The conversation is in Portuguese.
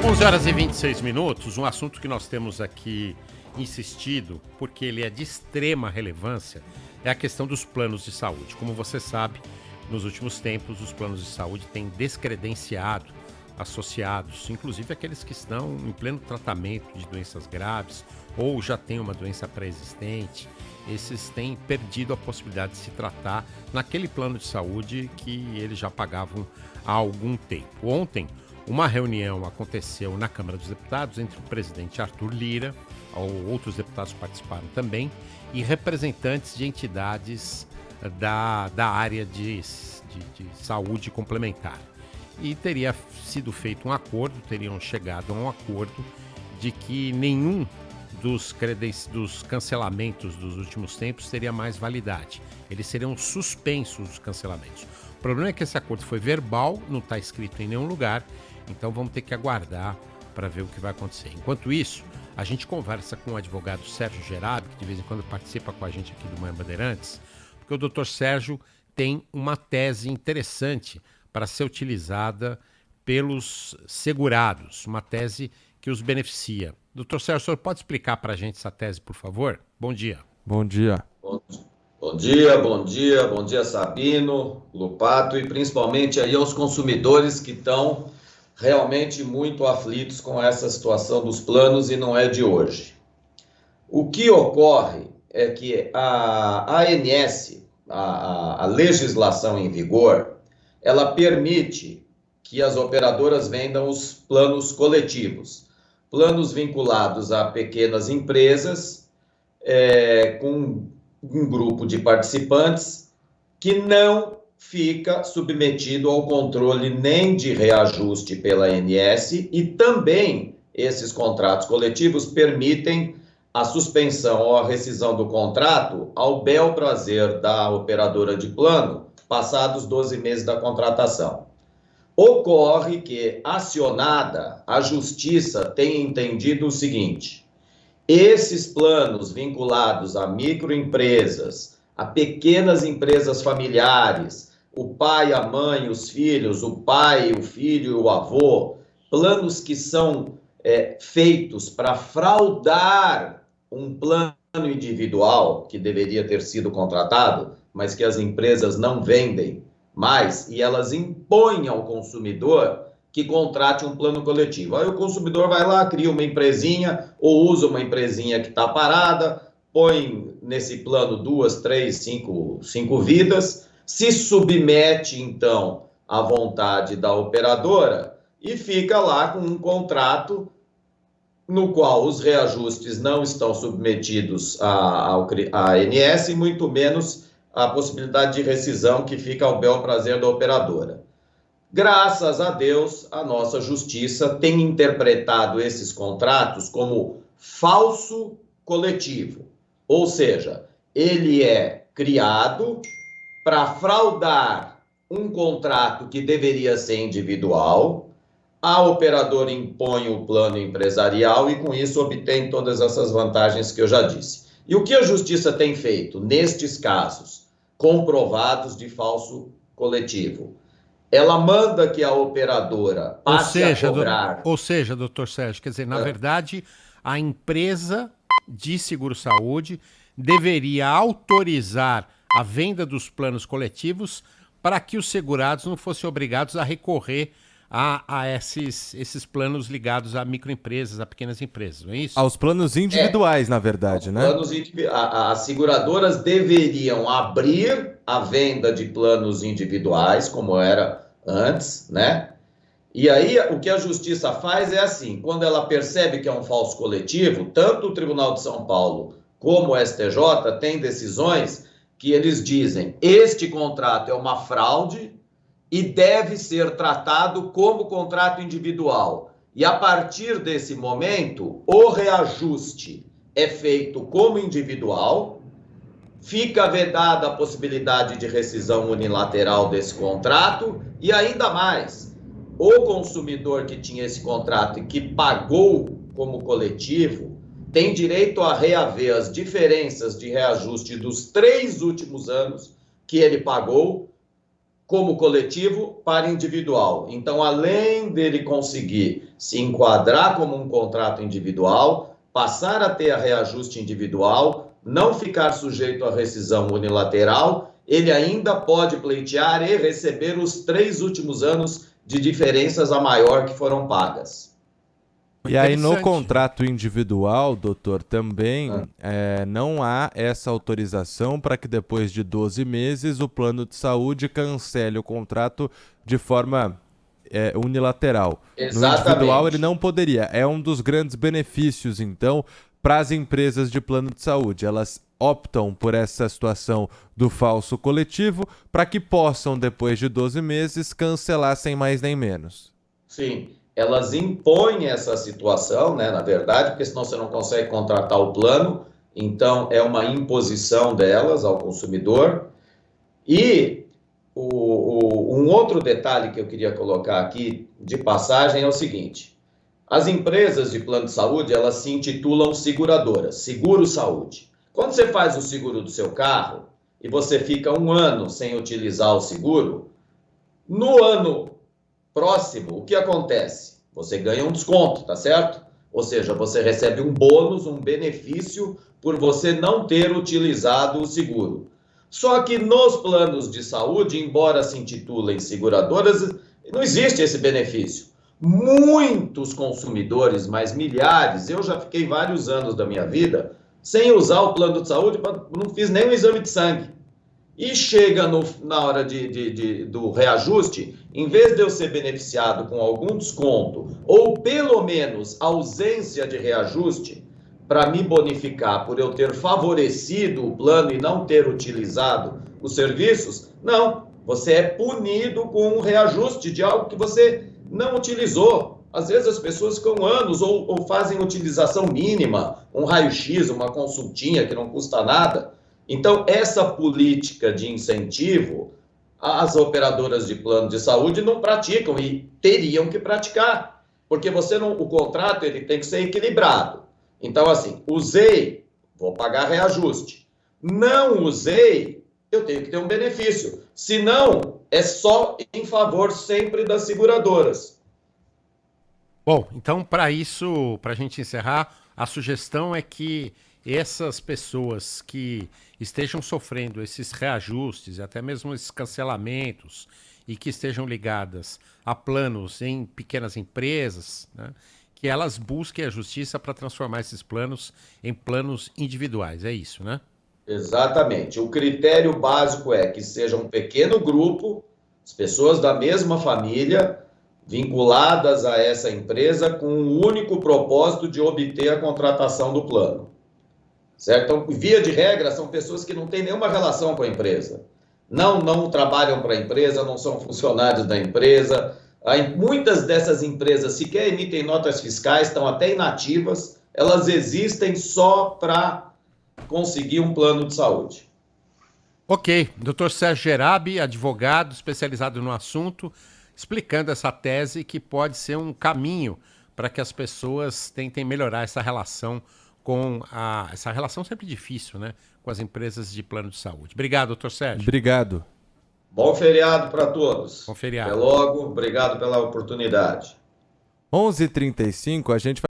11h26, um assunto que nós temos aqui insistido, porque ele é de extrema relevância, é a questão dos planos de saúde. Como você sabe, nos últimos tempos, os planos de saúde têm descredenciado associados, inclusive aqueles que estão em pleno tratamento de doenças graves ou já têm uma doença pré-existente. Esses têm perdido a possibilidade de se tratar naquele plano de saúde que eles já pagavam há algum tempo. Ontem, uma reunião aconteceu na Câmara dos Deputados entre o presidente Arthur Lira, outros deputados participaram também, e representantes de entidades da área de saúde complementar. E teria sido feito um acordo, teriam chegado a um acordo de que nenhum dos cancelamentos dos últimos tempos teria mais validade. Eles seriam suspensos, os cancelamentos. O problema é que esse acordo foi verbal, não está escrito em nenhum lugar, então vamos ter que aguardar para ver o que vai acontecer. Enquanto isso, a gente conversa com o advogado Sérgio Gerabi, que de vez em quando participa com a gente aqui do Manhã Bandeirantes, porque o doutor Sérgio tem uma tese interessante para ser utilizada pelos segurados, uma tese que os beneficia. Doutor Sérgio, o senhor pode explicar para a gente essa tese, por favor? Bom dia. Bom dia. Bom dia, Sabino, Lupato e principalmente aí aos consumidores que estão realmente muito aflitos com essa situação dos planos e não é de hoje. O que ocorre é que a ANS, a legislação em vigor, ela permite que as operadoras vendam os planos coletivos, planos vinculados a pequenas empresas, com um grupo de participantes que não fica submetido ao controle nem de reajuste pela ANS e também esses contratos coletivos permitem a suspensão ou a rescisão do contrato ao bel prazer da operadora de plano, passados 12 meses da contratação. Ocorre que, acionada, a Justiça tem entendido o seguinte: esses planos vinculados a microempresas, a pequenas empresas familiares, o pai, a mãe, os filhos, o pai, o filho e o avô, planos que são feitos para fraudar um plano individual que deveria ter sido contratado, mas que as empresas não vendem mais e elas impõem ao consumidor que contrate um plano coletivo. Aí o consumidor vai lá, cria uma empresinha ou usa uma empresinha que está parada, põe nesse plano 2, 3, 5 vidas, se submete então à vontade da operadora e fica lá com um contrato no qual os reajustes não estão submetidos à ANS e muito menos a possibilidade de rescisão que fica ao bel prazer da operadora. Graças a Deus, a nossa justiça tem interpretado esses contratos como falso coletivo, ou seja, ele é criado para fraudar um contrato que deveria ser individual, a operadora impõe o plano empresarial e com isso obtém todas essas vantagens que eu já disse. E o que a justiça tem feito nestes casos comprovados de falso coletivo? Ela manda que a operadora passe a cobrar... Ou seja, doutor Sérgio, quer dizer, na verdade, a empresa de seguro-saúde deveria autorizar a venda dos planos coletivos para que os segurados não fossem obrigados a recorrer a esses planos ligados a microempresas, a pequenas empresas, não é isso? Aos planos individuais, na verdade, né? As seguradoras deveriam abrir a venda de planos individuais, como era antes, né? E aí, o que a Justiça faz é assim, quando ela percebe que é um falso coletivo, tanto o Tribunal de São Paulo como o STJ têm decisões que eles dizem, este contrato é uma fraude e deve ser tratado como contrato individual. E a partir desse momento, o reajuste é feito como individual, fica vedada a possibilidade de rescisão unilateral desse contrato e ainda mais, o consumidor que tinha esse contrato e que pagou como coletivo tem direito a reaver as diferenças de reajuste dos 3 últimos anos que ele pagou como coletivo para individual. Então, além dele conseguir se enquadrar como um contrato individual, passar a ter a reajuste individual, não ficar sujeito à rescisão unilateral, ele ainda pode pleitear e receber os 3 últimos anos de diferenças a maior que foram pagas. E aí no contrato individual, doutor, também não há essa autorização para que depois de 12 meses o plano de saúde cancele o contrato de forma unilateral. Exatamente. No individual ele não poderia. É um dos grandes benefícios, então, para as empresas de plano de saúde. Elas optam por essa situação do falso coletivo para que possam, depois de 12 meses, cancelar sem mais nem menos. Sim. Elas impõem essa situação, né, na verdade, porque senão você não consegue contratar o plano, então é uma imposição delas ao consumidor. E um outro detalhe que eu queria colocar aqui de passagem é o seguinte: as empresas de plano de saúde, elas se intitulam seguradoras, seguro-saúde. Quando você faz o seguro do seu carro e você fica 1 ano sem utilizar o seguro, no ano próximo, o que acontece? Você ganha um desconto, tá certo? Ou seja, você recebe um bônus, um benefício por você não ter utilizado o seguro. Só que nos planos de saúde, embora se intitulem seguradoras, não existe esse benefício. Muitos consumidores, mas milhares, eu já fiquei vários anos da minha vida sem usar o plano de saúde, não fiz nem um exame de sangue. E chega na hora do reajuste, em vez de eu ser beneficiado com algum desconto, ou pelo menos ausência de reajuste, para me bonificar por eu ter favorecido o plano e não ter utilizado os serviços, não, você é punido com um reajuste de algo que você não utilizou. Às vezes as pessoas ficam anos ou fazem utilização mínima, um raio-x, uma consultinha que não custa nada. Então, essa política de incentivo, as operadoras de plano de saúde não praticam e teriam que praticar, porque o contrato ele tem que ser equilibrado. Então, assim, usei, vou pagar reajuste. Não usei, eu tenho que ter um benefício. Se não, é só em favor sempre das seguradoras. Bom, então, para isso, para a gente encerrar, a sugestão é que essas pessoas que estejam sofrendo esses reajustes, até mesmo esses cancelamentos, e que estejam ligadas a planos em pequenas empresas, né, que elas busquem a justiça para transformar esses planos em planos individuais. É isso, né? Exatamente. O critério básico é que seja um pequeno grupo, as pessoas da mesma família, vinculadas a essa empresa com o único propósito de obter a contratação do plano. Certo? Então, via de regra, são pessoas que não têm nenhuma relação com a empresa. Não trabalham para a empresa, não são funcionários da empresa. Muitas dessas empresas sequer emitem notas fiscais, estão até inativas. Elas existem só para conseguir um plano de saúde. Ok. Dr. Sérgio Gerabi, advogado especializado no assunto, explicando essa tese que pode ser um caminho para que as pessoas tentem melhorar essa relação essa relação sempre difícil, né, com as empresas de plano de saúde. Obrigado, doutor Sérgio. Obrigado. Bom feriado para todos. Bom feriado. Até logo. Obrigado pela oportunidade. 11h35, a gente vai